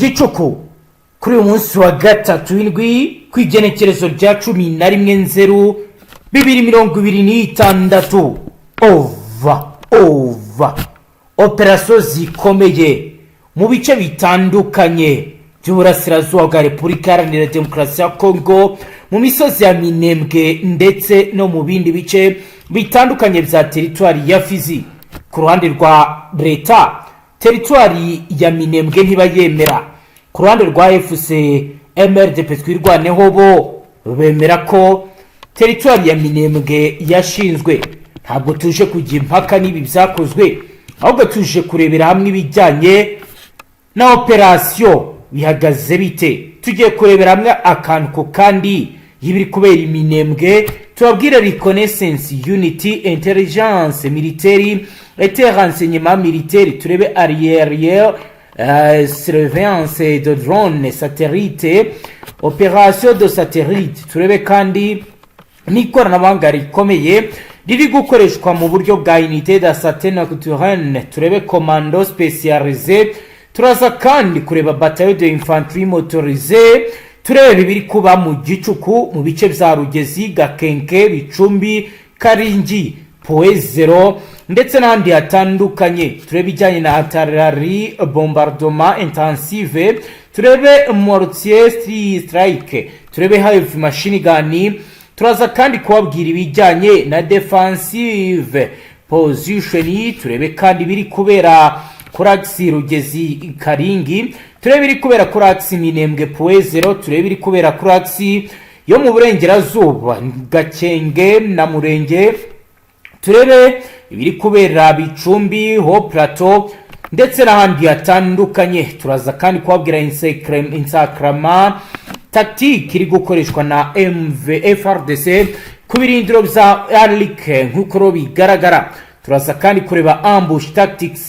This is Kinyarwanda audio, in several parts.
Igicuku kuri uyu munsi wa gatatu w'indwi kw'igenekerezo rya 11/0/2026 ova operasiyo zikomeye mu bice bitandukanye by'uburasirazuba bwa Repubulika Iharanira Demokarasi ya Kongo, mu misozi ya Minembwe ndetse no mu bindi bice bitandukanye bya teritwari ya Fizi. Ku ruhande rwa leta, teritwari ya Minembwe ntibayemera. Ku ruhande rwa FCMRDP twirwaneho bo bemera ko teritwari ya Minembwe yashinzwe. Ntabwo tuje kujya impaka n'ibi byakozwe, ahubwo tuje kurebera hamwe ibijyanye na operasiyo bihagaze bite. Tugiye kurebera hamwe akantu ko kandi y'ibiri kubera Minembwe, tubabwira reconnaissance, unity, intelligence militaire et renseignement militaire, turebe arrière surveillance de drone satellite, opération de satellite, turebe kandi n'ikoranabuhanga rikomeye riri gukoreshwa mu buryo bwa unité de satellite nocturne, turebe commando spécialisé, turaza kandi kureba bataillon de infanterie motorisée, turebe ibiri kuba mu Gicuku mu bice bya Rugezi, Gakenke, Bicumbi, Karingi, Poezero ndetse n'ahandi hatandukanye. Turebe bijyanye na artillerie, bombardement intensive, turebe mortier strike, turebe heavy machine gun. Turaza kandi kubabwira ibijyanye na defensive position, turebe kandi biri kubera kuri Rugezi, Karingi, turebe biri kubera kuri Minembwe, Poezero, turebe biri kubera kuri yo mu burengerazuba, Gakenge na Murenge, turebe ibiri kubera Bicumbi, Ho Plateau ndetse n'ahandi hatandukanye. Turaza kandi kubabwira insakrama tactique iri gukoreshwa na Fardc ku birindiro bya Arlik nk'uko bigaragara. Turaza kandi kureba ambush tactics,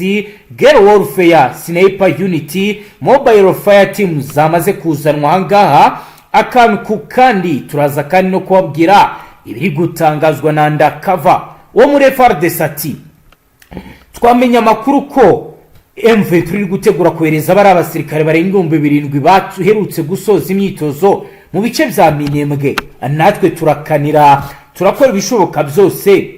guerrilla warfare, sniper unity, mobile fire team zamaze kuzanwa ahangaha. Akantu kandi turaza kandi no kubabwira ibiri gutangazwa na undercover wo muri Fardc ati twamenya amakuru ko MV turi gutegura kohereza bari abasirikare barenga 7,000 baherutse gusoza imyitozo mu bice bya Minembwe. Natwe turakanira, turakora ibishoboka byose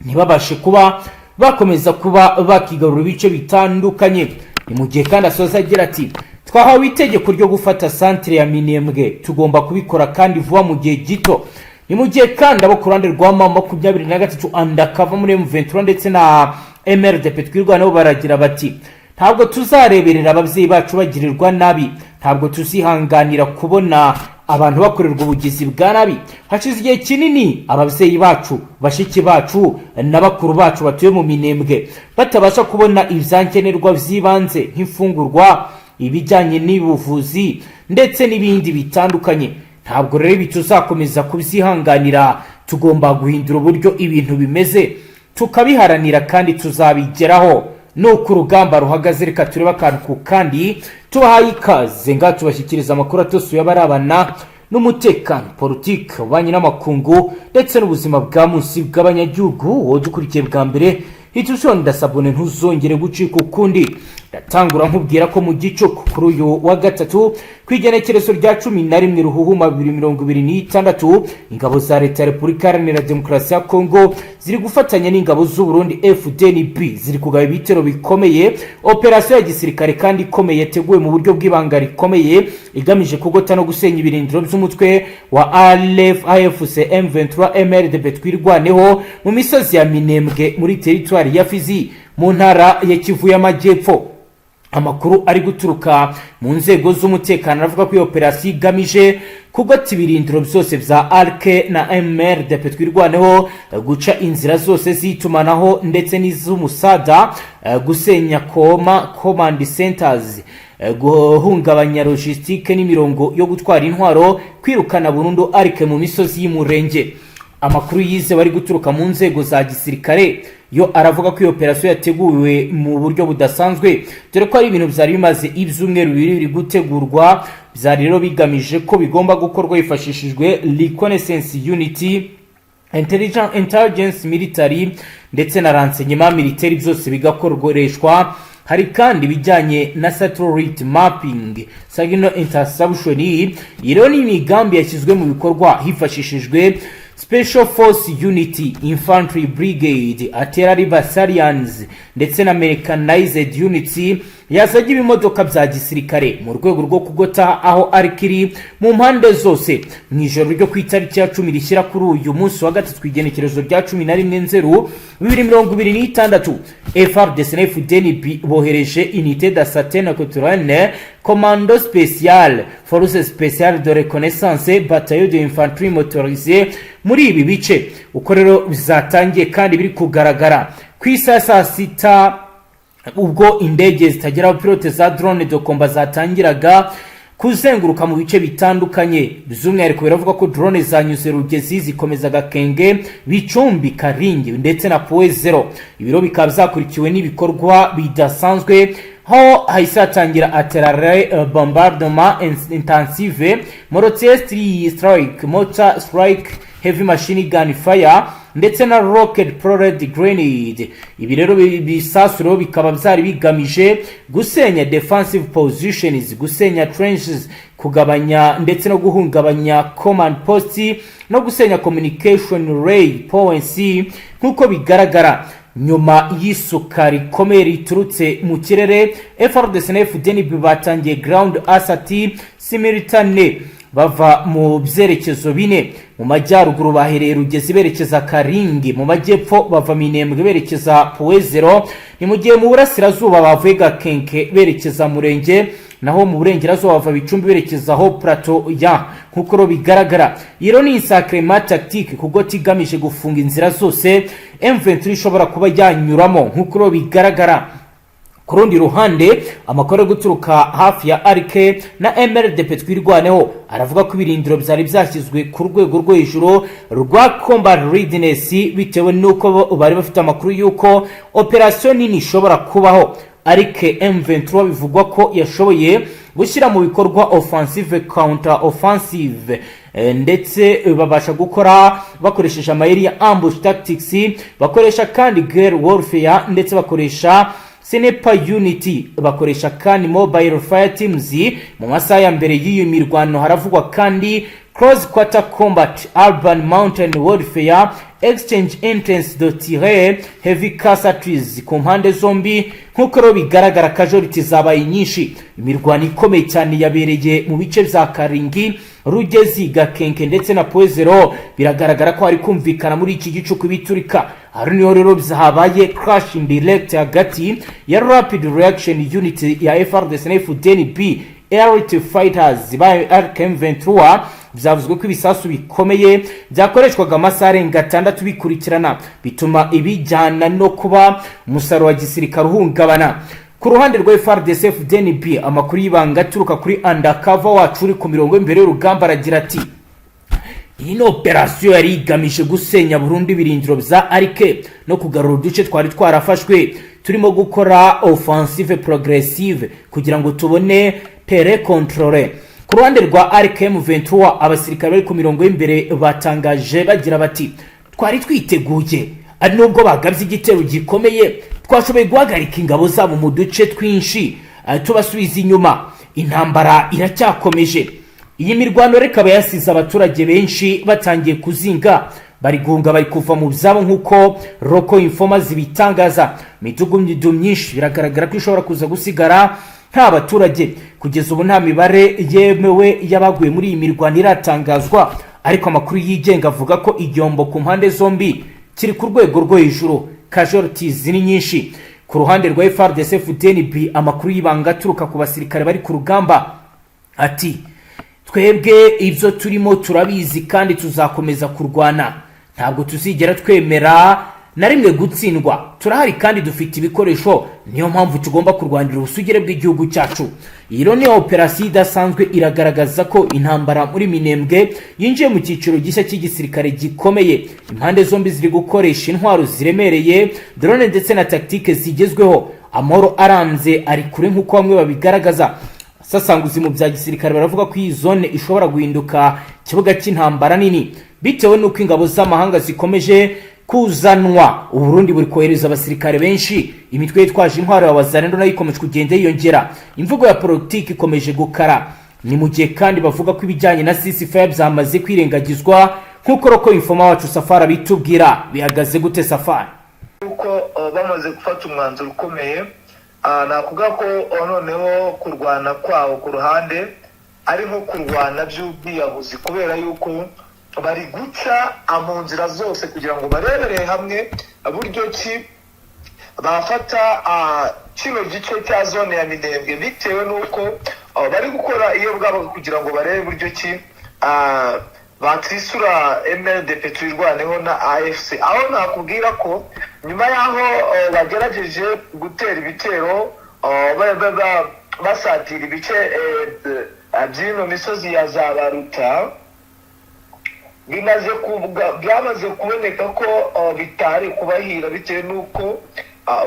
ntibabashe kuba bakomeza kuba bakigarura ibice bitandukanye. Ni mu gihe kandi asoza agira ati twahawe itegeko ryo gufata centre ya Minembwe, tugomba kubikora kandi vuba mu gihe gito. Ni mu gihe kandi abo ku ruhande rwa 23 undercover muri M23 ndetse na MRDP twirwaneho baragira bati ntabwo tuzareberera ababyeyi bacu bagirirwa nabi, ntabwo tuzihanganira kubona abantu bakorerwa ubugizi bwa nabi. Hashize igihe kinini ababyeyi bacu, bashiki bacu n'abakuru bacu batuye mu Minembwe batabasha kubona ibyankenerwa by'ibanze nk'ifungurwa, ibijyanye n'ubuvuzi ndetse n'ibindi bitandukanye. Ntabwo rero bituzakomeza kubyihanganira, tugomba guhindura uburyo ibintu bimeze tukabiharanira kandi tuzabigeraho. Nuko urugamba ruhagaze. Reka tureba akantu kandi tubahaye ikaze ngaho tubashyikiriza amakuru atosuye abarabana n'umutekano, politique, ububanyi n'amakungu ndetse n'ubuzima bwa munsi bw'abanyagihugu. Wowe dukurikiye bwa mbere hitushonda sabone ntuzongere gucika ukundi. Ndatangura nkubwira ko mu Gicuku kuri uyu wa gatatu kw'igenekerezo rya 11 Ruhuhuma 2026 ingabo za leta ya Repubulika Iharanira Demokarasi ya Kongo ziri gufatanya n'ingabo z'u Burundi FDNB ziri kugaba ibitero bikomeye, operasiyo ya gisirikare kandi ikomeye yateguwe mu buryo bw'ibanga rikomeye igamije kugota no gusenya ibirindiro by'umutwe wa AFC M23 MRDP twirwaneho mu misozi ya Minembwe muri teritwari ya Fizi mu ntara ya Kivu y'Amajyepfo. Amakuru ari guturuka mu nzego z'umutekano avuga ko iyo operasiyo igamije kugota ibirindiro byose bya ARC na MRDP twirwaneho, guca inzira zose z'itumanaho ndetse n'iz'umusada, gusenya command centers, guhungabanya logistique n'imirongo yo gutwara intwaro, kwirukana burundu ARC mu misozi y'Umurenge. Amakuru yize bari guturuka mu nzego za gisirikare yo aravuga ko iyo operasiyo yateguwe mu buryo budasanzwe, dore ko ari ibintu byari bimaze ibyumweru biri gutegurwa. Byari rero bigamije ko bigomba gukorwa hifashishijwe reconnaissance, unity, intelligence military ndetse na renseignement militaire, byose bigakoreshwa hari kandi bijyanye na satellite mapping, signal interception. Iro ni imigambi yashyizwe mu bikorwa hifashishijwe Special Force Unity, Infantry Brigade, Artillery Battalions ndetse na Mechanized Unity yazajya ibimodoka bya gisirikare mu rwego rwo kugota aho arikiri mu mpande zose. Mu ijoro ryo ku itariki ya 10 rishyira kuri uyu munsi wa gatatu igenekerezo rya 11/02/2026, Fardc na FDNB bohereje unité d'assassin culturelle, commando spécial, force spéciale de reconnaissance, bataillon de infanterie motorisée muri ibi bice. Uko rero bizatangiye kandi biri kugaragara ku isaha saa 6 ubwo indege zitagira abapilote za drone de combat zatangiraga kuzenguruka mu bice bitandukanye. By'umwihariko biravuga ko drone zanyuze Rugezi zikomeza Gakenge, Bicumbi, Karingi ndetse na Poezero. Ibiro bikaba zakurikiwe n'ibikorwa bidasanzwe ho haisatangira artillery bombardement intensive, mortier strike, mortar strike, heavy machine gun fire ndetse na rocket propelled grenade. Ibi rero bisasuro bikaba byari bigamije gusenya defensive positions, gusenya trenches, kugabanya ndetse no guhungabanya command posts no gusenya communication ray points. Nkuko bigaragara nyuma y'isukari komeye riturutse mu kirere, Fardc na FDNB batangiye ground assault simultané bava mu byerekezo bine. Mu majyaruguru bahereye Rugezi berekeza Karingi, mu majyepfo bava Minembwe berekeza Poezero, ni mu gihe mu burasirazuba bavuye Gakenke berekeza Murenge, naho mu burengerazuba bava Bicumbi berekeza ho plateau ya. Nkuko bigaragara iro ni sacrement tactique kuko tigamije gufunga inzira zose M23 ishobora kuba yanyuramo. Nkuko bigaragara ku rundi ruhande, amakuru guturuka hafi ya Arike na MRDP twirwaneho aravuga ko ibirindiro byari byashyizwe ku rwego rwo hejuru rwa combat readiness bitewe nuko bari bafite amakuru yuko operation nini ishobora kubaho. Arike M23 bivugwa ko yashoboye gushyira mu bikorwa offensive counter offensive ndetse babasha gukora bakoresheje amayeri ya ambush tactics, bakoresha kandi guerrilla warfare ndetse bakoresha Senepa Unity, bakoresha kandi mobile fire teams. Mu masaha ya mbere y'iyo mirwano haravugwa kandi cross quarter combat, urban mountain warfare, exchange intense de tir, heavy casualties ku mpande zombi. Nkuko bigaragara casualties zabaye nyinshi. Imirwano ikomeye cyane yabereye mu bice bya Karingi, Rugezi, Gakenke ndetse na Poezero. Biragaragara ko ari kumvikana muri iki gicuku biturika. Niho rero byahabaye crash indirect hagati ya rapid reaction unit ya Fardc na FDNB air fighters by M23. Byavuzwe ko ibisasu bikomeye byakoreshwaga amasaha arenga 6 bikurikirana, bituma ibijyana no kuba umusaruro wa gisirikare uhungabana. Ku ruhande rwa Fardc FDNB, amakuru y'ibanga aturuka kuri undercover wacu uri ku mirongo imbere y'urugamba aragira ati iyi operation yari igamije gusenya Burundi ibirindiro bya Arike no kugarura uduce twari twarafashwe. Turimo gukora offensive progressive kugira ngo tubone terrain contrôlé. Ku ruhande rwa Arike M23, abasirikare bari ku mirongo imbere batangaje bagira bati twari twiteguye, ari nubwo bagabye igitero gikomeye twashoboye guhagarika ingabo zabo mu duce twinshi tubasubiza inyuma. Intambara iracyakomeje. Iyi mirwano rekaba yasize abaturage benshi batangiye kuzinga, bari guhunga, bari kuva mu byabo nkuko roko informa zibitangaza. Midugudu myinshi biragaragara ko ishobora kuza gusigara nta baturage. Kugeza ubu nta mibare yemewe yabaguye muri iyi mirwano iratangazwa, ariko amakuru yigenga avuga ko igihombo ku mpande zombi kiri ku rwego rwo hejuru, casualties ni nyinshi. Ku ruhande rwa Fardc FDNB, amakuru y'ibanga aturuka ku basirikare bari ku rugamba ati twebwe ibyo turimo turabizi kandi tuzakomeza kurwana, ntabwo tuzigera twemera na rimwe gutsindwa. Turahari kandi dufite ibikoresho, niyo mpamvu tugomba kurwanira ubusugire bw'igihugu cyacu. Iyo ni operation idasanzwe iragaragaza ko intambara muri Minembwe yinjiye mu cyiciro gishya cy'igisirikare gikomeye. Impande zombi ziri gukoresha intwaro ziremereye, drone ndetse na tactique zigezweho. Amoro aranze ari kure nkuko bamwe babigaragaza. Sasanguzi mu bya gisirikare baravuga ko iyi zone ishobora guhinduka kibuga cy'intambara nini bitewe nuko ingabo z'amahanga zikomeje kuzanwa Uburundi buri kohereza abasirikare benshi, imitwe yitwaje intwaro ya wazalendo nayo ikomeje kugenda yiyongera, imvugo ya politiki ikomeje gukara. Ni mu gihe kandi bavuga ko ibijyanye na CCFA byamaze kwirengagizwa nk'uko roko infoma wacu Safari bitubwira. Bihagaze gute Safari? Uko bamaze gufata umwanzuro ukomeye, nakuvuga ko noneho kurwana kwawo ku ruhande ari nko kurwana by'ubwiyahuzi, kubera yuko bari guca mu nzira zose kugira ngo barebere hamwe buryo ki bafata kino gice cya zone ya Minembwe, bitewe n'uko bari gukora iyo bwabo kugira ngo barebe buryo ki batrisura MLDP tuyirwaneho na AFC. Aho nakubwira ko nyuma yaho bagerageje gutera ibitero basatira ibice by'ino misozi ya za Baruta, byamaze kuboneka ko bitari kubahira, bitewe n'uko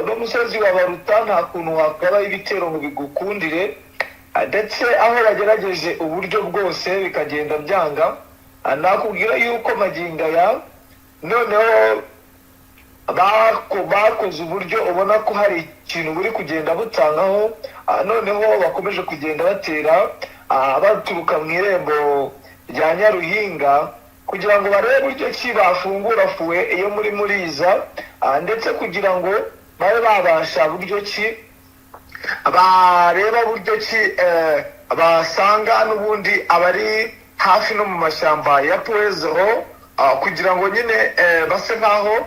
uno musozi wa Baruta nta kuntu wakaba ibitero ngo bigukundire, ndetse aho bagerageje uburyo bwose bikagenda byanga. Nakubwira yuko maginga ya noneho bakoze uburyo ubona ko hari ikintu buri kugenda butangaho, noneho bakomeje kugenda batera baturuka mu irembo rya Nyaruhinga kugira ngo barebe buryo ki bafungura fuwe iyo muri muriza, ndetse kugira ngo babe babasha buryo ki bareba buryo ki basanga n'ubundi abari hafi no mu mashyamba ya Puezo, kugira ngo nyine base nkaho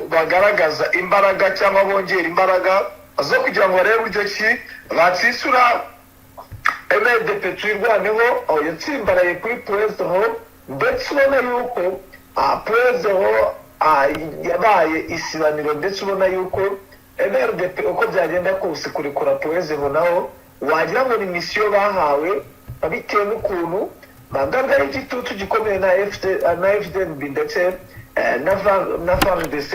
bagaragaza imbaraga cyangwa bongera imbaraga zo kugira ngo barebe buryo ki batsisura MLDP tuyirwaneho yatsimbaraye kuri Puezo, ndetse ubona yuko Puezo yabaye isibaniro, ndetse ubona yuko MLDP uko byagenda kose kurekura Puezo naho wagira ngo ni misiyo bahawe, bitewe n'ukuntu bagaragara igitutu gikomeye na FDNB ndetse na Fardc,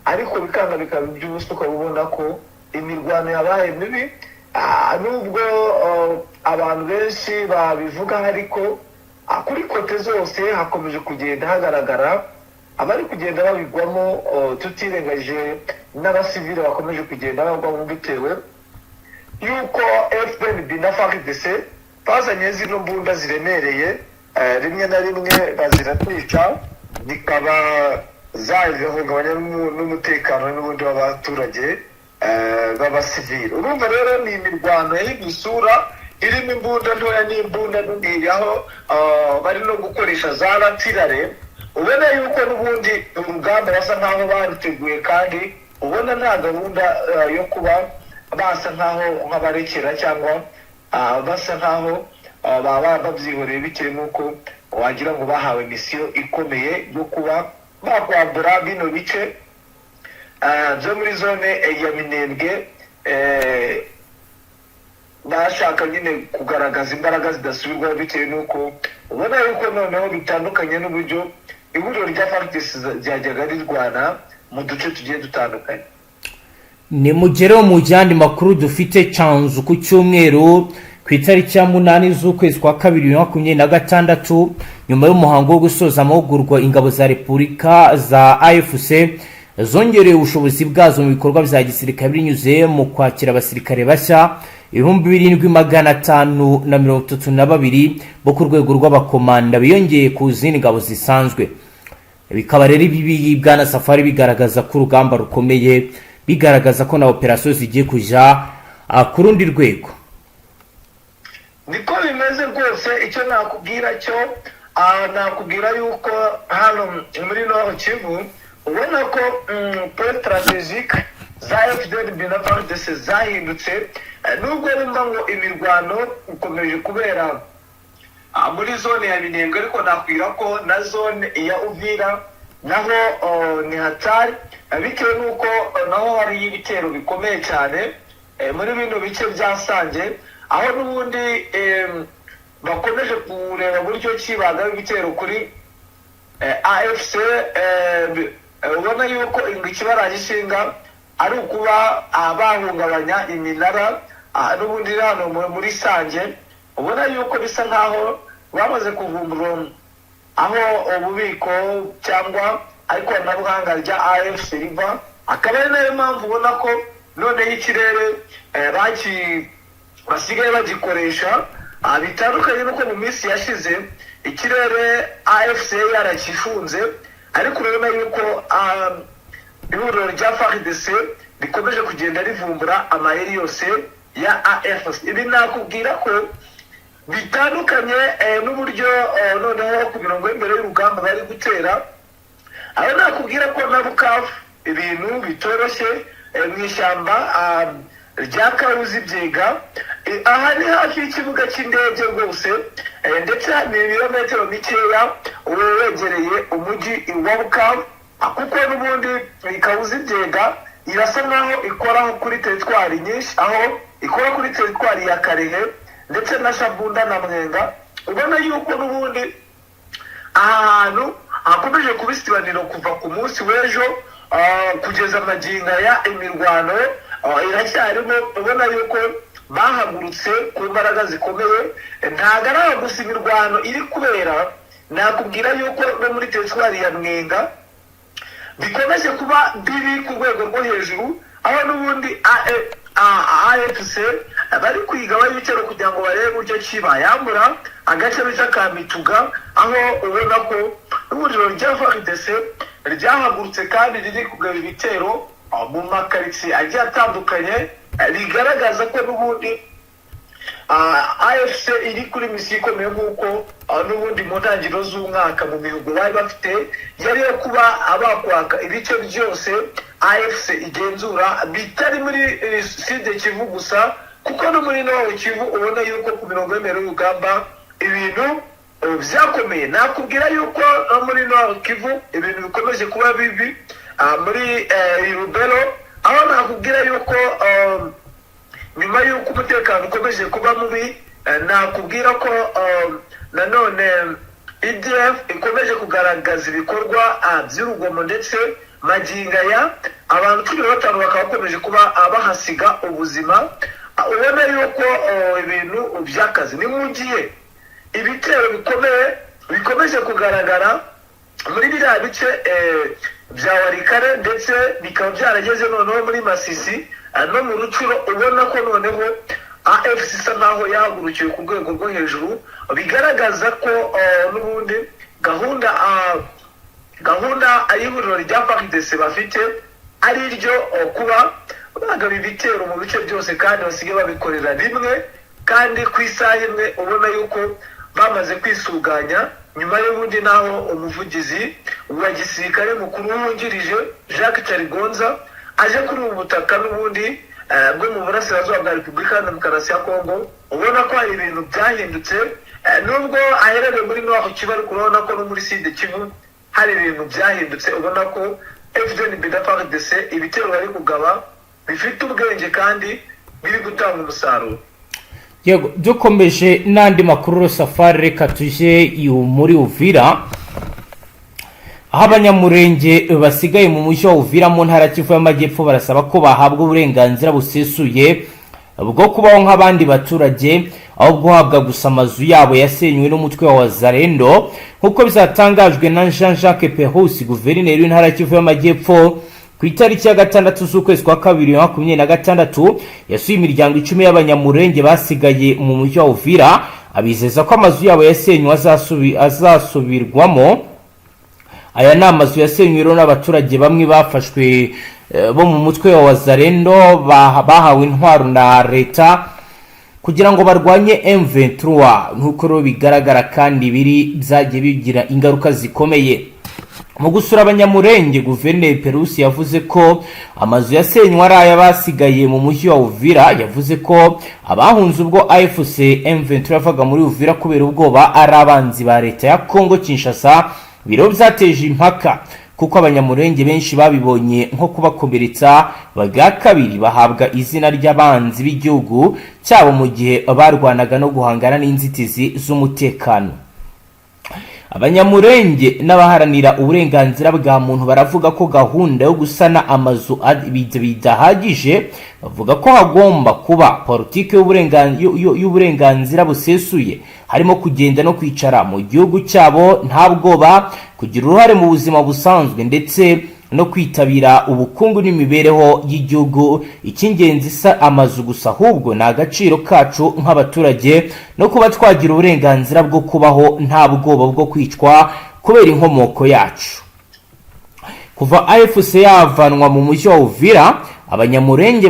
ariko bikanga bikaba iby'ubusa, ukabona ko imirwano yabaye mibi. Nubwo abantu benshi babivuga, ariko kuri kote zose hakomeje kugenda hagaragara abari kugenda babigwamo, tutirengagije n'abasivile bakomeje kugenda bagwamo, bitewe yuko FDNB na Fardc bazanye zino mbunda ziremereye, rimwe na rimwe baziratwica, bikaba zahungabanya n'umutekano n'ubundi w'abaturage b'abasivile. Urumva rero ni imirwano y'isura irimo imbunda ntoya n'imbunda nini, aho bari no gukoresha za ratirare. Ubona yuko n'ubundi urugamba basa nkaho bariteguye, kandi ubona nta gahunda yo kuba basa nkaho nk'abarekera cyangwa basa nkaho baba babyihoreye, bitewe n'uko wagira ngo bahawe misiyo ikomeye yo kuba bakwambura bino bice byo muri zone ya Minembwe. Bashaka nyine kugaragaza imbaraga zidasubirwaho, bitewe n'uko ubona yuko noneho bitandukanye n'uburyo ihuriro rya Fardc ryajyaga rirwana mu duce tugiye dutandukanye. Ni mugero mu yandi makuru dufite canzu ku cyumweru ku itariki ya 8 z'ukwezi kwa 2026, nyuma y'umuhango wo gusoza amahugurwa ingabo za Repubulika za AFC zongereye ubushobozi bwazo mu bikorwa bya gisirikare binyuze mu kwakira abasirikare bashya 7532 bo ku rwego rw'abakomanda biyongeye ku zindi ngabo zisanzwe. Bikaba rero ibi bwana Safari bigaragaza ko urugamba rukomeye, bigaragaza ko na operasiyo zigiye kuja ku rundi rwego. Niko bimeze rwose. Icyo nakubwira cyo nakubwira yuko hano muri Nord Kivu ubona ko point strategique za FDNB na Fardc zahindutse, nubwo bimba ngo imirwano ukomeje kubera muri zone ya Minembwe, ariko nakwira ko na zone ya Uvira naho ni hatari, bitewe n'uko naho hari ibitero bikomeye cyane muri bino bice bya Sange, aho n'ubundi bakomeje kureba buryo ki bagaba ibitero kuri AFC. Ubona yuko ikibaragishinga ari ukuba bahungabanya iminara n'ubundi hano muri Sange. Ubona yuko bisa nkaho bamaze kuvumbura aho ububiko cyangwa ikoranabuhanga rya AFC riva, akaba ari nayo mpamvu ubona ko noneho ikirere basigaye bagikoresha bitandukanye nuko mu minsi yashize ikirere AFC yarakifunze, ariko urabona yuko ihuriro rya Fardc rikomeje kugenda rivumbura amayeri yose ya AFC. Ibi nakubwira ko bitandukanye n'uburyo noneho ku mirongo y'imbere y'urugamba bari gutera, aho nakubwira ko na Bukavu ibintu bitoroshye mu ishyamba rya Karuzi Byega, aha ni hafi y'ikibuga cy'indege rwose, ndetse ni ibirometero mikeya wegereye umujyi wa Bukavu, kuko n'ubundi Karuzi Byega irasa nkaho ikora kuri teritwari nyinshi, aho ikora kuri teritwari ya Karehe ndetse na Shabunda na Mwenga. Ubona yuko n'ubundi ahantu hakomeje kuba isibaniro kuva ku munsi w'ejo kugeza magingo ya imirwano iracyarimo. Ubona yuko bahagurutse ku mbaraga zikomeye, ntabwo ari gusa imirwano iri kubera, nakubwira yuko no muri teritwari ya Mwenga bikomeje kuba biri ku rwego rwo hejuru, aho n'ubundi AFC bari kwiga bayicaro kugira ngo barebe uburyo ki bayambura agace bita ka Mituga, aho ubona ko ihuriro rya Fardc ryahagurutse kandi riri kugaba ibitero mu makaritsiye agiye atandukanye, rigaragaza ko n'ubundi AFC iri kuri misiyo ikomeye, nk'uko n'ubundi mu ntangiriro z'umwaka mu mihigo bari bafite yari yo kuba abakwaka ibice byose AFC igenzura bitari muri Sud Kivu gusa, kuko no muri Nord Kivu ubona yuko ku mirongo y'imbere y'urugamba ibintu byakomeye. Nakubwira yuko muri Nord Kivu ibintu bikomeje kuba bibi muri Rubero, aho nakubwira yuko nyuma y'uko umutekano ukomeje kuba mubi, nakubwira ko nanone EDF ikomeje kugaragaza ibikorwa by'urugomo, ndetse maginga ya abantu 15 bakaba bakomeje kuba bahasiga ubuzima. Ubona yuko ibintu by'akazi ni mu gihe ibitero bikomeye bikomeje kugaragara muri biriya bice bya Warikare, ndetse bikaba byarageze noneho muri Masisi no mu Rucuro. Ubona ko noneho AFC isa naho yahagurukiye ku rwego rwo hejuru, bigaragaza ko n'ubundi gahunda ay'ihuriro rya Fardc bafite ari ryo kuba bagaba ibitero mu bice byose, kandi basigaye babikorera rimwe kandi ku isaha imwe. ubona yuko bamaze kwisuganya nyuma y'ubundi naho umuvugizi wa gisirikare mukuru wungirije Jacques Charigonza aje kuri ubu butaka n'ubundi bwo mu burasirazuba bwa Repubulika ya Demokarasi ya Kongo. Ubona ko hari ibintu byahindutse, nubwo aherereye muri Nord Kivu, ariko urabona ko no muri Sud Kivu hari ibintu byahindutse. ubona ko FDN na Fardc ibitero bari kugaba bifite ubwenge kandi biri gutanga umusaruro. Yego, dukomeje n'andi makuru safari, reka tuje muri Uvira, aho abanyamurenge basigaye mu mujyi wa Uvira mu ntara Kivu y'Amajyepfo barasaba ko bahabwa uburenganzira busesuye bwo kubaho nk'abandi baturage, aho guhabwa gusa amazu yabo yasenywe n'umutwe wa Wazalendo, nk'uko bizatangajwe na Jean-Jacques Pehosi, guverineri w'intara Kivu y'Amajyepfo, ku itariki ya 6 z'ukwezi kwa 2026. yasuye imiryango 10 y'abanyamurenge basigaye mu mujyi wa Uvira, abizeza ko amazu yabo yasenywe azasubirwamo. Aya ni amazu yasenywe n'abaturage bamwe bafashwe bo mu mutwe wa Wazalendo, bahawe intwaro na leta kugira ngo barwanye M23, nk'uko bigaragara kandi byagiye bigira ingaruka zikomeye. Mu gusura abanyamurenge, guverineri Perusi yavuze ko amazu yasenywe ari ay'abasigaye mu mujyi wa Uvira. Yavuze ko abahunze ubwo AFC M23 yavaga muri Uvira kubera ubwoba ari abanzi ba leta ya Kongo Kinshasa, biro byateje impaka kuko abanyamurenge benshi babibonye nko kubakomeretsa, bwa kabiri bahabwa izina ry'abanzi b'igihugu cyabo mu gihe barwanaga no guhangana n'inzitizi z'umutekano. Abanyamurenge n'abaharanira uburenganzira bwa muntu baravuga ko gahunda yo gusana amazu bidahagije, bavuga ko hagomba kuba politike y'uburenganzira busesuye, harimo kugenda no kwicara mu gihugu cyabo nta bwoba, kugira uruhare mu buzima busanzwe ndetse no kwitabira ubukungu n'imibereho y'igihugu. Icy'ingenzi sa amazu gusa, ahubwo ni agaciro kacu nk'abaturage no kuba twagira uburenganzira bwo kubaho nta bwoba bwo kwicwa kubera inkomoko yacu. Kuva AFC yavanwa mu mujyi wa Uvira, abanyamurenge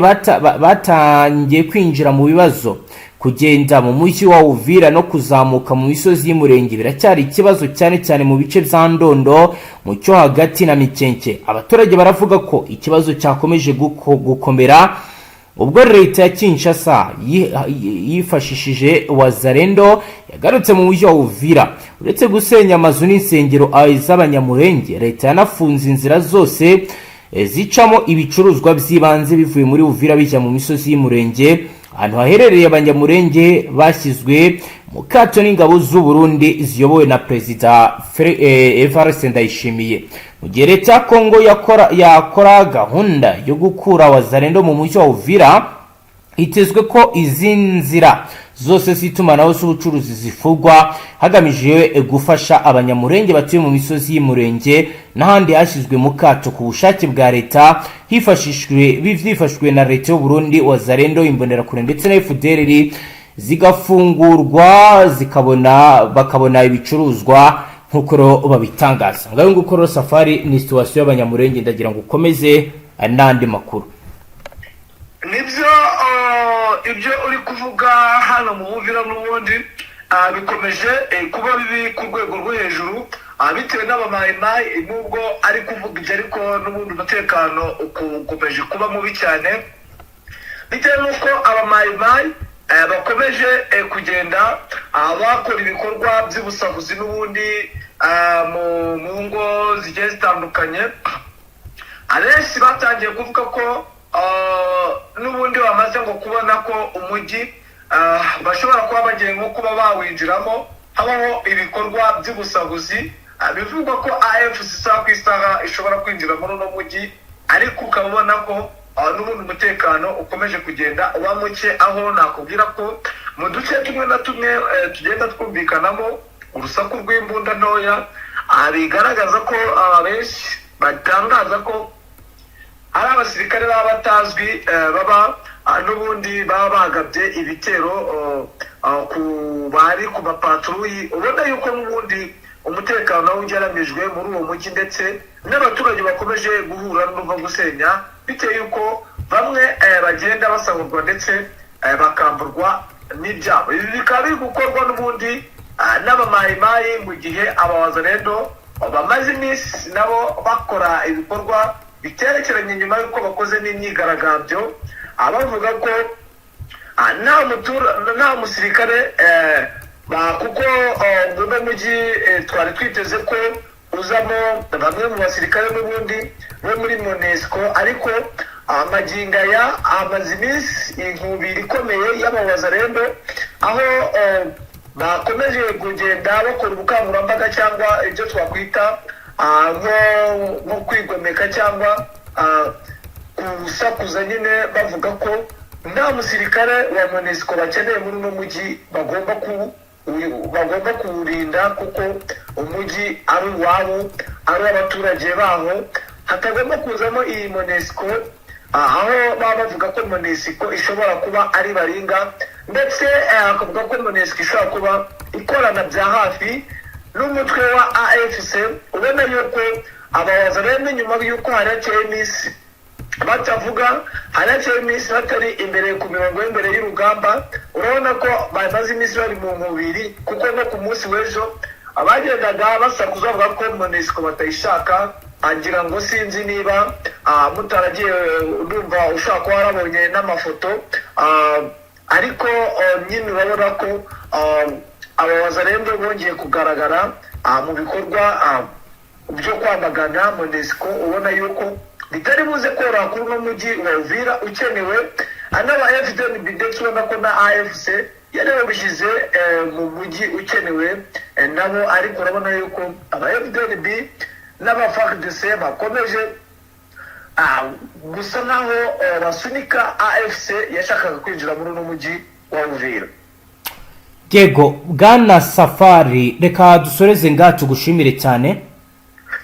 batangiye kwinjira mu bibazo. Kugenda mu mujyi wa Uvira no kuzamuka mu misozi y'umurenge biracyari ikibazo, cyane cyane mu bice bya Ndondo, mu cyo hagati na Mikenke. Abaturage baravuga ko ikibazo cyakomeje gukomera ubwo leta ya Kinshasa yifashishije Wazalendo yagarutse mu mujyi wa Uvira. Uretse gusenya amazu n'insengero z'abanyamurenge, leta yanafunze inzira zose zicamo ibicuruzwa by'ibanze bivuye muri Uvira bijya mu misozi y'umurenge. Ahantu haherereye abanyamurenge bashyizwe mu kato n'ingabo z'u Burundi ziyobowe na Perezida Fardc Ndayishimiye. Mu gihe leta ya Kongo yakora gahunda yo gukura Wazalendo mu mujyi wa Uvira, hitezwe ko izi nzira zose z'itumanaho z'ubucuruzi zifugwa hagamijwe gufasha abanyamurenge batuye mu misozi y'umurenge n'ahandi hashyizwe mu kato ku bushake bwa leta, hifashishwe na leta y'u Burundi. Wazalendo, imbonerakure ndetse na FDLR zigafungurwa bakabona ibicuruzwa nk'uko babitangaza. Ngayo nguko safari ni situation y'abanyamurenge, ndagira ngo ukomeze n'andi makuru. Nibyo ibyo uri kuvuga hano mu Uvira n'ubundi bikomeje kuba bibi ku rwego rwo hejuru, bitewe n'abamayimayi, nubwo ari kuvuga ibyo ariko n'ubundi umutekano ukomeje kuba mubi cyane, bitewe n'uko abamayimayi bakomeje kugenda bakora ibikorwa by'ubusahuzi n'ubundi mu ngo zigiye zitandukanye. Abenshi batangiye kuvuga ko n'ubundi bamaze ngo kubona ko umujyi bashobora kuba bagiye nko kuba bawinjiramo, habaho ibikorwa by'ubusahuzi. Bivugwa ko AFC isaha ku isaha ishobora kwinjira muri uno mujyi, ariko ukabona ko n'ubundi umutekano ukomeje kugenda uba muke, aho nakubwira ko mu duce tumwe na tumwe tugenda twumvikanamo urusaku rw'imbunda ntoya, bigaragaza ko benshi batangaza ko ari abasirikare baba batazwi baba n'ubundi baba bagabye ibitero bari ku mapatruyi. Ubona yuko n'ubundi umutekano ugeramijwe muri uwo mujyi, ndetse n'abaturage bakomeje guhura n'uva gusenya, bitewe yuko bamwe bagenda basahurwa ndetse bakamburwa n'ibyabo. Ibi bikaba biri gukorwa n'ubundi n'abamayimayi, mu gihe Abawazalendo bamaze iminsi nabo bakora ibikorwa biterekeranye nyuma y'uko bakoze n'imyigaragambyo, bavuga ko nta musirikare kuko uno mujyi twari twiteze ko uzamo bamwe mu basirikare n'ubundi bo muri MONUSCO, ariko magingo aya amaze iminsi inkubiri ikomeye y'Abawazalendo, aho bakomeje kugenda bakora ubukangurambaga cyangwa ibyo twakwita nko kwigomeka cyangwa gusakuza nyine, bavuga ko nta musirikare wa MONUSCO bakeneye muri uno mujyi, bagomba kuwurinda kuko umujyi ari uwabo, ari abaturage baho, hatagomba kuzamo iyi MONUSCO, aho baba bavuga ko MONUSCO ishobora kuba ari baringa, ndetse bakavuga ko MONUSCO ishobora kuba ikorana bya hafi n'umutwe wa AFC. Ubona yuko Abawazalendo nyuma y'uko haraciye iminsi batavuga, haraciye iminsi batari imbere ku mirongo y'imbere y'urugamba, urabona ko bamaze iminsi bari mu nkubiri, kuko no ku munsi w'ejo abagendaga basakuza bavuga ko MONUSCO batayishaka. Ngira ngo sinzi niba mutaragiye ndumva ushaka kuba warabonye n'amafoto, ariko nyine urabona ko Abawazalendo bongeye kugaragara mu bikorwa byo kwamagana MONUSCO. Ubona yuko bitari buze koroha kuri uno mujyi wa Uvira ukenewe, n'aba FDLR ndetse ubona ko na AFC yari babishyize mu mujyi ukenewe nabo ariko urabona yuko aba FDLB n'aba Fardc bakomeje gusa naho basunika AFC yashakaga kwinjira muri uno mujyi wa Uvira. Yego Bwana Safari, reka dusoreze ngaha tugushimire cyane.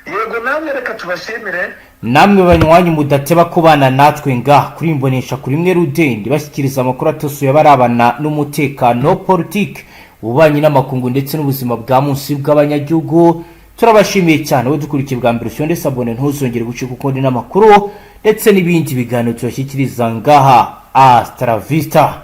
Yego namwe reka tubashimire. Namwe banywanyi mudateba kubana natwe ngaha kuri imbonesha kuri mwe Rudende bashyikiriza amakuru atosuye barabana n'umutekano, politique, ububanyi n'amakungu ndetse n'ubuzima bwa munsi bw'abanyagihugu. Turabashimiye cyane we dukurikiye bwa mbere usonde sabone ntuzongere gucika uko ndi n'amakuru ndetse n'ibindi biganiro tubashyikiriza ngaha. Hasta la vista.